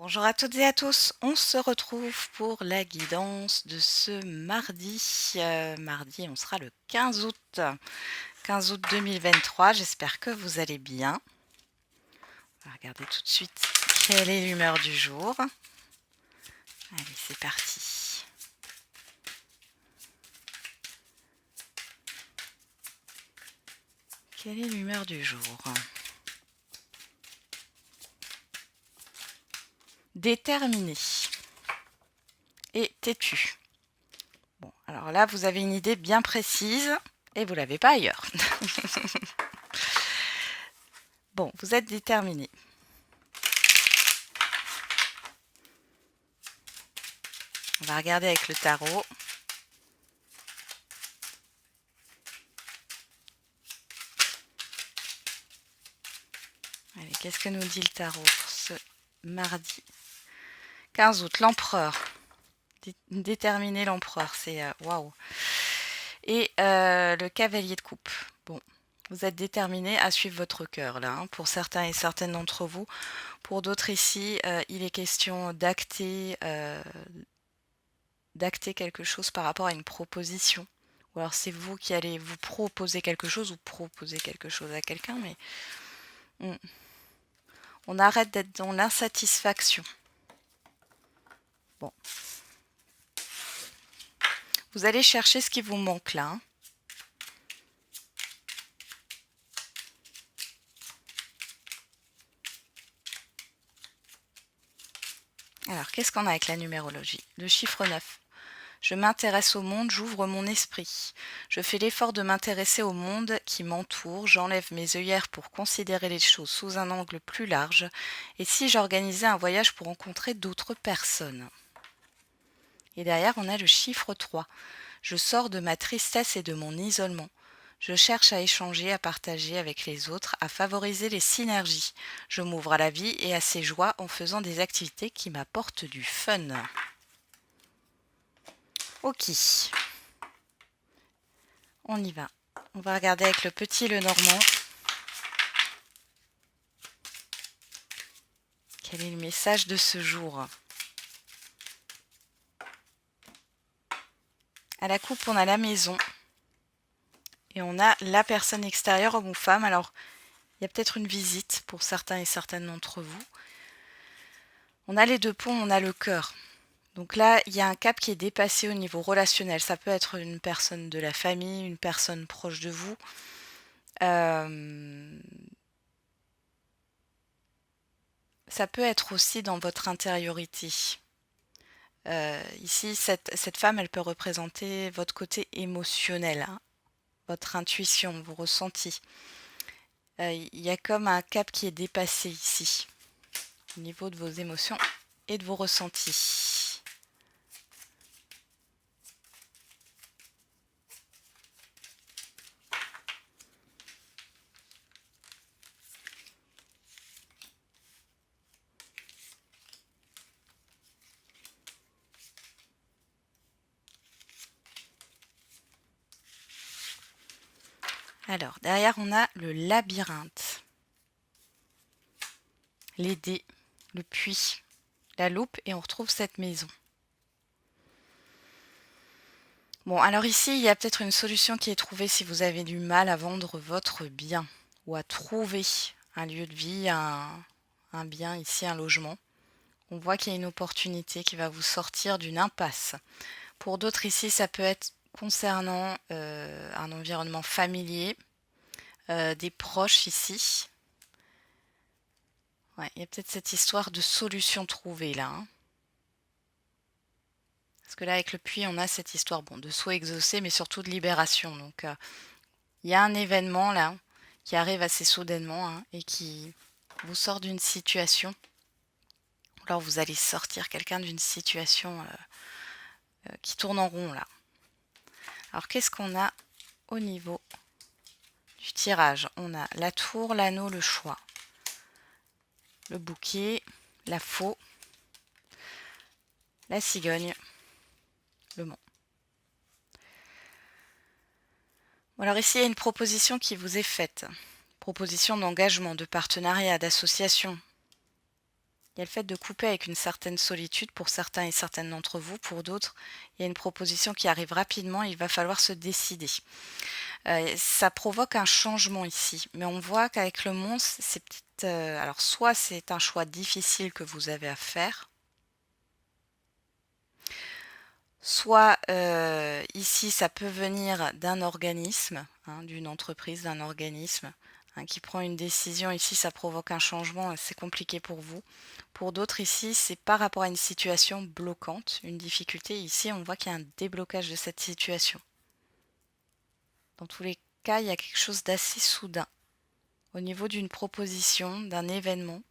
Bonjour à toutes et à tous, on se retrouve pour la guidance de ce mardi. Mardi, on sera le 15 août, 15 août 2023. J'espère que vous allez bien. On va regarder tout de suite quelle est l'humeur du jour. Allez, c'est parti. Quelle est l'humeur du jour? Déterminé et têtu. Bon, alors là, vous avez une idée bien précise et vous l'avez pas ailleurs. Bon, vous êtes déterminé. On va regarder avec le tarot. Allez, qu'est-ce que nous dit le tarot pour ce mardi 15 août? L'empereur. Déterminer l'empereur, c'est waouh. Et le cavalier de coupe. Bon, vous êtes déterminé à suivre votre cœur là, hein, pour certains et certaines d'entre vous. Pour d'autres ici, il est question d'acter quelque chose par rapport à une proposition. Ou alors c'est vous qui allez vous proposer quelque chose ou proposer quelque chose à quelqu'un, mais on arrête d'être dans l'insatisfaction. Bon. Vous allez chercher ce qui vous manque là, hein. Alors, qu'est-ce qu'on a avec la numérologie? Le chiffre 9. Je m'intéresse au monde, j'ouvre mon esprit. Je fais l'effort de m'intéresser au monde qui m'entoure, j'enlève mes œillères pour considérer les choses sous un angle plus large. Et si j'organisais un voyage pour rencontrer d'autres personnes? Et derrière, on a le chiffre 3. Je sors de ma tristesse et de mon isolement. Je cherche à échanger, à partager avec les autres, à favoriser les synergies. Je m'ouvre à la vie et à ses joies en faisant des activités qui m'apportent du fun. Ok, on y va. On va regarder avec le petit Lenormand. Quel est le message de ce jour? À la coupe, on a la maison. Et on a la personne extérieure, homme ou femme. Alors, il y a peut-être une visite pour certains et certaines d'entre vous. On a les deux ponts, on a le cœur. Donc là, il y a un cap qui est dépassé au niveau relationnel. Ça peut être une personne de la famille, une personne proche de vous. Ça peut être aussi dans votre intériorité. Ici, cette femme, elle peut représenter votre côté émotionnel, hein, votre intuition, vos ressentis. Il y a comme un cap qui est dépassé ici, au niveau de vos émotions et de vos ressentis. Alors, derrière, on a le labyrinthe, les dés, le puits, la loupe, et on retrouve cette maison. Bon, alors ici, il y a peut-être une solution qui est trouvée si vous avez du mal à vendre votre bien ou à trouver un lieu de vie, un bien ici, un logement. On voit qu'il y a une opportunité qui va vous sortir d'une impasse. Pour d'autres ici, ça peut être concernant un environnement familier, des proches ici. Ouais, il y a peut-être cette histoire de solution trouvée là, hein. Parce que là, avec le puits, on a cette histoire de souhait exaucé, mais surtout de libération. Donc, il y a un événement là qui arrive assez soudainement, hein, et qui vous sort d'une situation. Alors, vous allez sortir quelqu'un d'une situation qui tourne en rond là. Alors, qu'est-ce qu'on a au niveau du tirage? On a la tour, l'anneau, le choix, le bouquet, la faux, la cigogne, le mont. Alors ici, il y a une proposition qui vous est faite. Proposition d'engagement, de partenariat, d'association. Il y a le fait de couper avec une certaine solitude pour certains et certaines d'entre vous. Pour d'autres, il y a une proposition qui arrive rapidement, il va falloir se décider. Ça provoque un changement ici, mais on voit qu'avec le monstre, c'est peut-être, alors soit c'est un choix difficile que vous avez à faire, soit ici ça peut venir d'un organisme, hein, d'une entreprise, d'un organisme, hein, qui prend une décision. Ici ça provoque un changement, c'est compliqué pour vous. Pour d'autres ici, c'est par rapport à une situation bloquante, une difficulté. Ici on voit qu'il y a un déblocage de cette situation. Dans tous les cas, il y a quelque chose d'assez soudain au niveau d'une proposition, d'un événement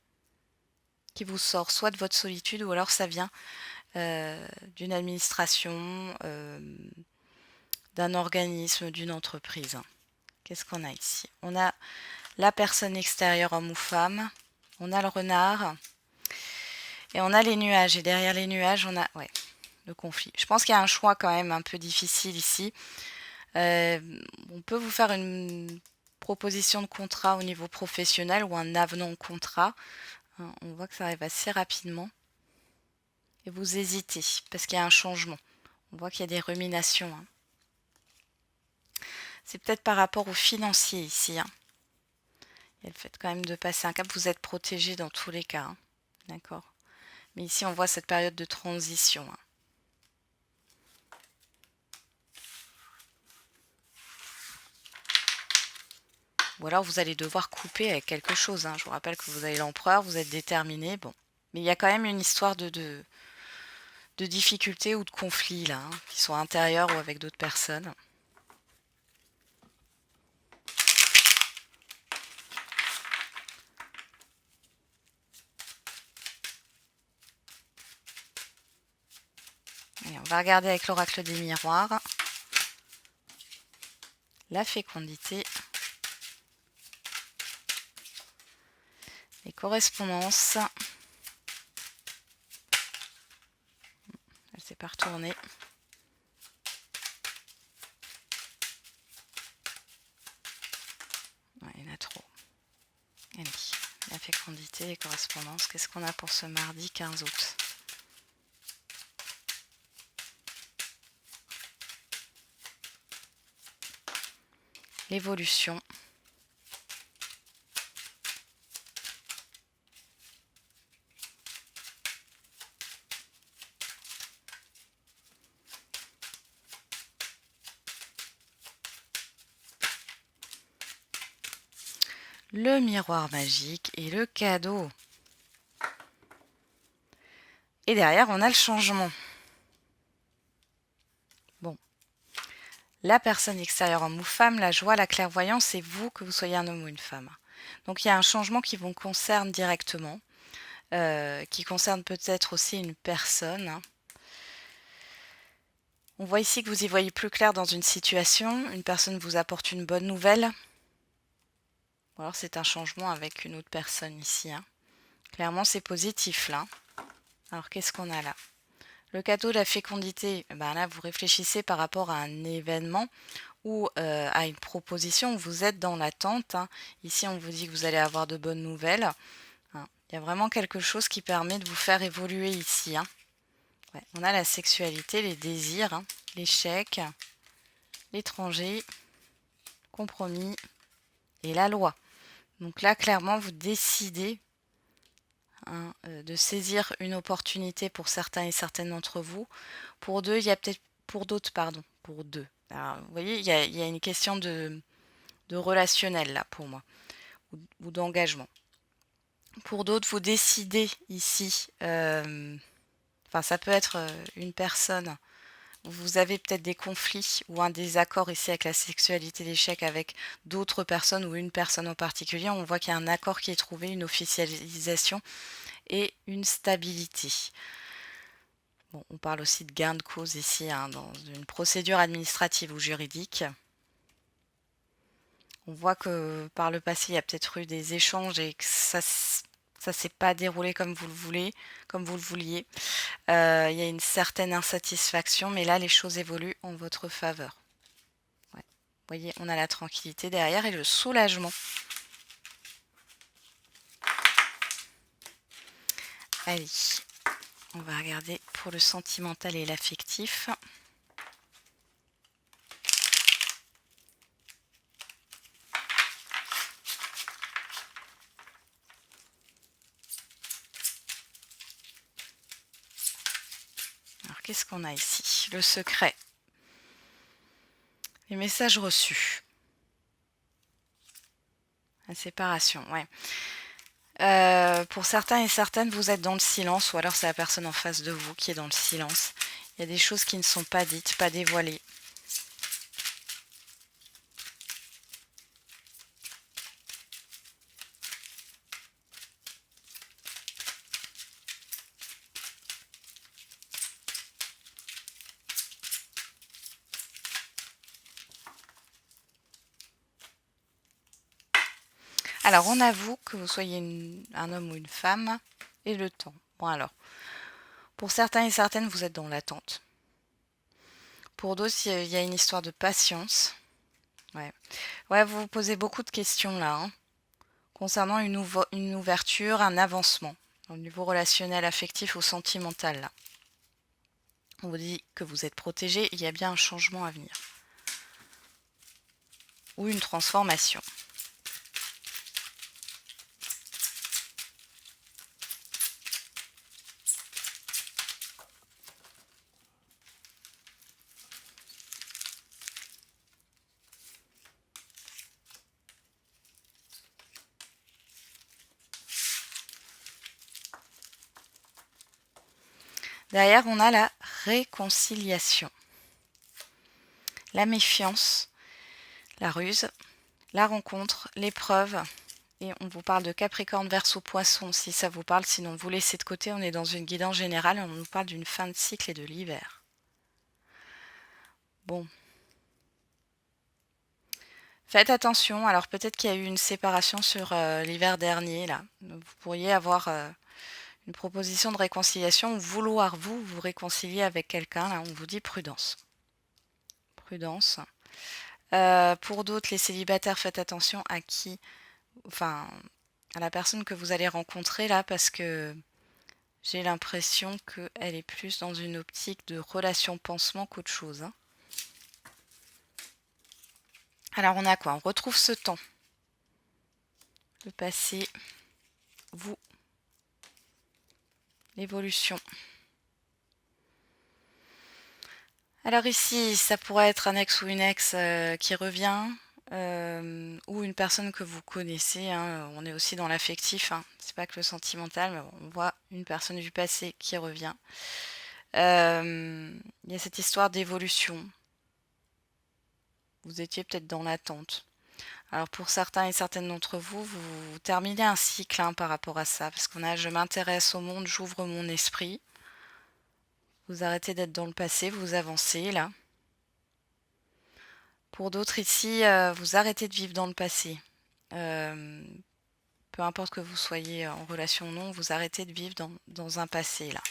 qui vous sort soit de votre solitude ou alors ça vient d'une administration, d'un organisme, d'une entreprise. Qu'est-ce qu'on a ici? On a la personne extérieure, homme ou femme, on a le renard et on a les nuages. Et derrière les nuages, on a le conflit. Je pense qu'il y a un choix quand même un peu difficile ici. On peut vous faire une proposition de contrat au niveau professionnel ou un avenant au contrat. On voit que ça arrive assez rapidement. Et vous hésitez parce qu'il y a un changement. On voit qu'il y a des ruminations. C'est peut-être par rapport aux financiers ici. Il y a le fait quand même de passer un cap. Vous êtes protégé dans tous les cas. D'accord. Mais ici, on voit cette période de transition. Ou alors vous allez devoir couper avec quelque chose. Je vous rappelle que vous avez l'empereur, vous êtes déterminé. Bon. Mais il y a quand même une histoire de difficultés ou de conflits là, qui sont intérieurs ou avec d'autres personnes. Et on va regarder avec l'oracle des miroirs. La fécondité. Les correspondances. Elle s'est pas retournée. Ouais, il y en a trop. Allez, la fécondité, les correspondances. Qu'est-ce qu'on a pour ce mardi 15 août? L'évolution. Le miroir magique et le cadeau. Et derrière, on a le changement. Bon. La personne extérieure, homme ou femme, la joie, la clairvoyance, c'est vous, que vous soyez un homme ou une femme. Donc il y a un changement qui vous concerne directement, qui concerne peut-être aussi une personne. On voit ici que vous y voyez plus clair dans une situation, une personne vous apporte une bonne nouvelle, ou alors c'est un changement avec une autre personne ici. Clairement c'est positif là. Alors qu'est-ce qu'on a là? Le cadeau de la fécondité, là vous réfléchissez par rapport à un événement ou à une proposition, vous êtes dans l'attente. Ici on vous dit que vous allez avoir de bonnes nouvelles. Il y a vraiment quelque chose qui permet de vous faire évoluer ici. On a la sexualité, les désirs, l'échec, l'étranger, compromis et la loi. Donc là, clairement, vous décidez de saisir une opportunité pour certains et certaines d'entre vous. Pour deux, il y a peut-être pour d'autres, pardon, pour deux. Alors, vous voyez, il y a une question de relationnel là pour moi, ou d'engagement. Pour d'autres, vous décidez ici, ça peut être une personne. Vous avez peut-être des conflits ou un désaccord ici avec la sexualité d'échec avec d'autres personnes ou une personne en particulier. On voit qu'il y a un accord qui est trouvé, une officialisation et une stabilité. Bon, on parle aussi de gain de cause ici, dans une procédure administrative ou juridique. On voit que par le passé, il y a peut-être eu des échanges et que ça s'est pas déroulé comme vous le voulez, comme vous le vouliez. Il y a une certaine insatisfaction, mais là, les choses évoluent en votre faveur. Vous voyez, on a la tranquillité derrière et le soulagement. Allez, on va regarder pour le sentimental et l'affectif. Alors, qu'est-ce qu'on a ici? Le secret. Les messages reçus. La séparation, ouais. Pour certains et certaines, vous êtes dans le silence, ou alors c'est la personne en face de vous qui est dans le silence. Il y a des choses qui ne sont pas dites, pas dévoilées. Alors, on avoue que vous soyez un homme ou une femme, et le temps. Bon alors, pour certains et certaines, vous êtes dans l'attente. Pour d'autres, il y a une histoire de patience. Ouais, ouais, vous vous posez beaucoup de questions là, hein, concernant une ouverture, un avancement, au niveau relationnel, affectif ou sentimental là. On vous dit que vous êtes protégé, il y a bien un changement à venir. Ou une transformation. Derrière, on a la réconciliation, la méfiance, la ruse, la rencontre, l'épreuve. Et on vous parle de Capricorne, Verseau, Poisson si ça vous parle. Sinon, vous laissez de côté. On est dans une guidance générale et on nous parle d'une fin de cycle et de l'hiver. Bon. Faites attention. Alors peut-être qu'il y a eu une séparation sur l'hiver dernier. Là. Vous pourriez avoir une proposition de réconciliation ou vouloir vous réconcilier avec quelqu'un. Là, on vous dit prudence. Prudence. Pour d'autres, les célibataires, faites attention à à la personne que vous allez rencontrer là, parce que j'ai l'impression qu'elle est plus dans une optique de relation pansement qu'autre chose. Hein. Alors on a quoi? On retrouve ce temps. Le passé, vous, l'évolution. Alors ici, ça pourrait être un ex ou une ex qui revient, ou une personne que vous connaissez. Hein. On est aussi dans l'affectif, hein. C'est pas que le sentimental, mais on voit une personne du passé qui revient. Il y a cette histoire d'évolution. Vous étiez peut-être dans l'attente. Alors pour certains et certaines d'entre vous, vous terminez un cycle hein, par rapport à ça, parce qu'on a je m'intéresse au monde, j'ouvre mon esprit. Vous arrêtez d'être dans le passé, vous avancez là. Pour d'autres ici, vous arrêtez de vivre dans le passé. Euh, Peu importe que vous soyez en relation ou non, vous arrêtez de vivre dans un passé là.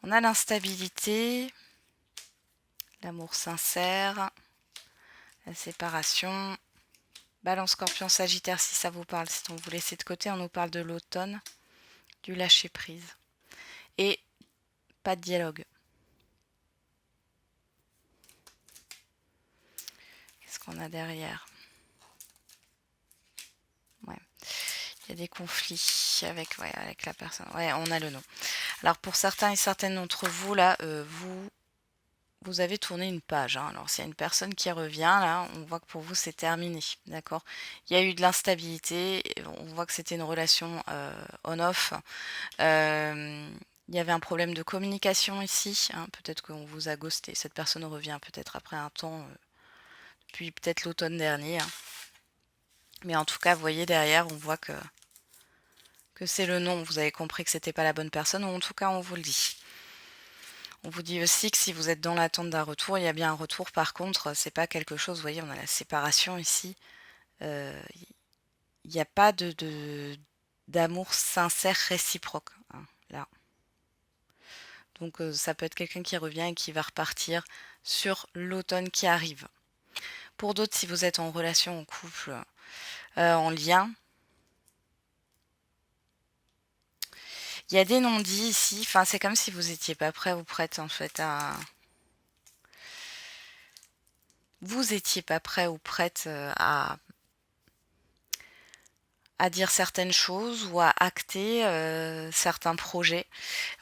On a l'instabilité, l'amour sincère, la séparation, Balance, Scorpion, Sagittaire si ça vous parle. Si on vous laisse de côté, on nous parle de l'automne, du lâcher prise. Et pas de dialogue. Qu'est-ce qu'on a derrière? Ouais. Il y a des conflits avec la personne. Ouais, on a le nom. Alors pour certains et certaines d'entre vous, là, vous avez tourné une page. Hein. Alors s'il y a une personne qui revient, là, on voit que pour vous c'est terminé. D'accord? Il y a eu de l'instabilité. On voit que c'était une relation on-off. Il y avait un problème de communication ici. Hein. Peut-être qu'on vous a ghosté. Cette personne revient peut-être après un temps, depuis peut-être l'automne dernier. Hein. Mais en tout cas, vous voyez derrière, on voit que c'est le nom. Vous avez compris que c'était pas la bonne personne, ou en tout cas, on vous le dit. On vous dit aussi que si vous êtes dans l'attente d'un retour, il y a bien un retour. Par contre, c'est pas quelque chose. Vous voyez, on a la séparation ici. Il n'y a pas d'amour sincère réciproque. Hein, là. Donc ça peut être quelqu'un qui revient et qui va repartir sur l'automne qui arrive. Pour d'autres, si vous êtes en relation, en couple, en lien, il Il y a des non-dits ici, enfin c'est comme si vous n'étiez pas prêt ou prête en fait à... Vous étiez pas prêt ou prête à dire certaines choses ou à acter certains projets.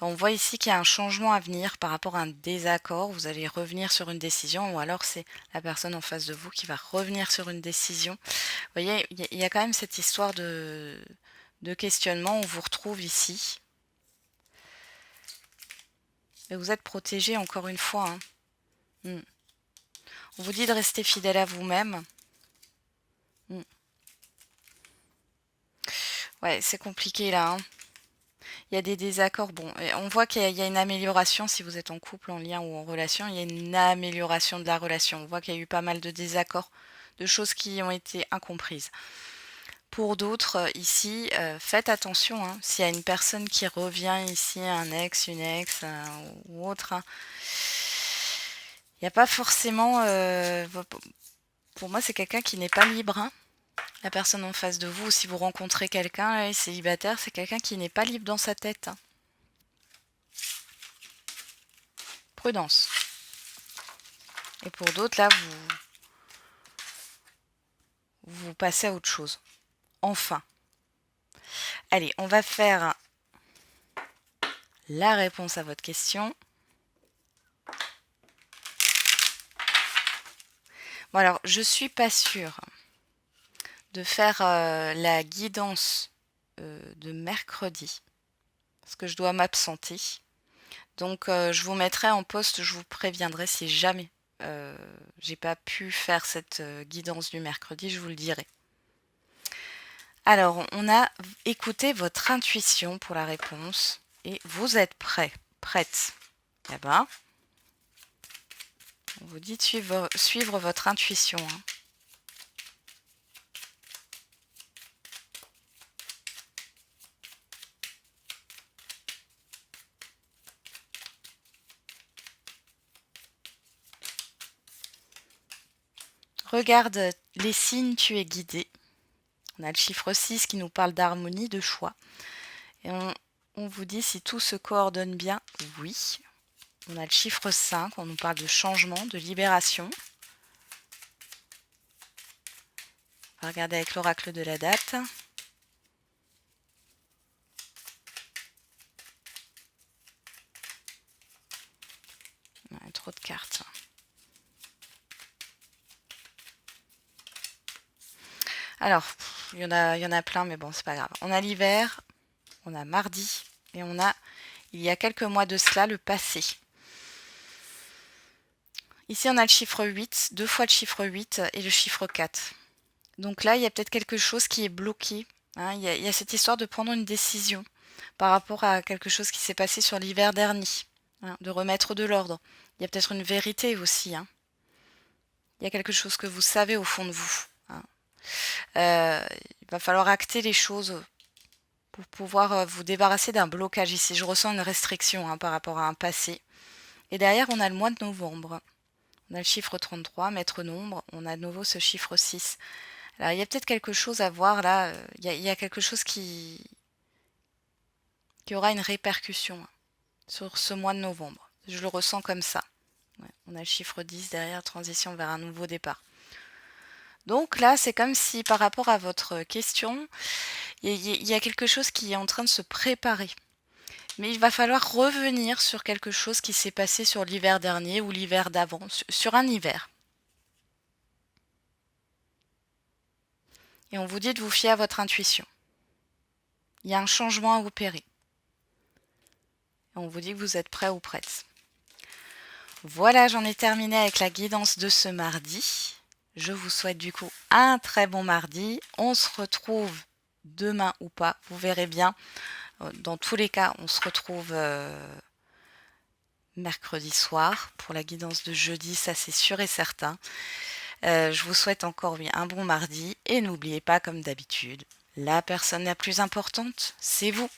On voit ici qu'il y a un changement à venir par rapport à un désaccord. Vous allez revenir sur une décision ou alors c'est la personne en face de vous qui va revenir sur une décision. Vous voyez, il y a quand même cette histoire de questionnement. On vous retrouve ici. Et vous êtes protégé encore une fois. Hein. On vous dit de rester fidèle à vous-même. Ouais, c'est compliqué là. Hein. Il y a des désaccords. Bon, on voit qu'il y a une amélioration si vous êtes en couple, en lien ou en relation. Il y a une amélioration de la relation. On voit qu'il y a eu pas mal de désaccords, de choses qui ont été incomprises. Pour d'autres, ici, faites attention. Hein, s'il y a une personne qui revient ici, un ex, une ex ou autre, hein, il n'y a pas forcément... pour moi, c'est quelqu'un qui n'est pas libre. Hein. La personne en face de vous, si vous rencontrez quelqu'un, est célibataire, c'est quelqu'un qui n'est pas libre dans sa tête. Hein. Prudence. Et pour d'autres, là, vous passez à autre chose. Enfin. Allez, on va faire la réponse à votre question. Bon alors, je suis pas sûre de faire la guidance de mercredi. Parce que je dois m'absenter. Donc, je vous mettrai en poste, je vous préviendrai si jamais j'ai pas pu faire cette guidance du mercredi, je vous le dirai. Alors, on a écouté votre intuition pour la réponse et vous êtes prêts, prête. Eh ben, on vous dit de suivre votre intuition. Hein. Regarde les signes, tu es guidé. On a le chiffre 6 qui nous parle d'harmonie, de choix. Et on vous dit si tout se coordonne bien, oui. On a le chiffre 5, on nous parle de changement, de libération. On va regarder avec l'oracle de la date. On a trop de cartes. Alors, il y en a plein, mais bon, c'est pas grave. On a l'hiver, on a mardi, et on a, il y a quelques mois de cela, le passé. Ici, on a le chiffre 8, deux fois le chiffre 8 et le chiffre 4. Donc là, il y a peut-être quelque chose qui est bloqué. Hein. Il y a cette histoire de prendre une décision par rapport à quelque chose qui s'est passé sur l'hiver dernier. Hein, de remettre de l'ordre. Il y a peut-être une vérité aussi. Hein. Il y a quelque chose que vous savez au fond de vous. Hein. Il va falloir acter les choses pour pouvoir vous débarrasser d'un blocage ici. Je ressens une restriction hein, par rapport à un passé. Et derrière, on a le mois de novembre. On a le chiffre 33, maître nombre. On a de nouveau ce chiffre 6. Alors, il y a peut-être quelque chose à voir là. Il y a quelque chose qui aura une répercussion hein, sur ce mois de novembre. Je le ressens comme ça. Ouais, on a le chiffre 10 derrière, transition vers un nouveau départ. Donc là, c'est comme si par rapport à votre question, il y a quelque chose qui est en train de se préparer. Mais il va falloir revenir sur quelque chose qui s'est passé sur l'hiver dernier ou l'hiver d'avant, sur un hiver. Et on vous dit de vous fier à votre intuition. Il y a un changement à opérer. Et on vous dit que vous êtes prêt ou prête. Voilà, j'en ai terminé avec la guidance de ce mardi. Je vous souhaite du coup un très bon mardi. On se retrouve demain ou pas, vous verrez bien. Dans tous les cas, on se retrouve mercredi soir pour la guidance de jeudi, ça c'est sûr et certain. Je vous souhaite encore un bon mardi et n'oubliez pas comme d'habitude, la personne la plus importante, c'est vous.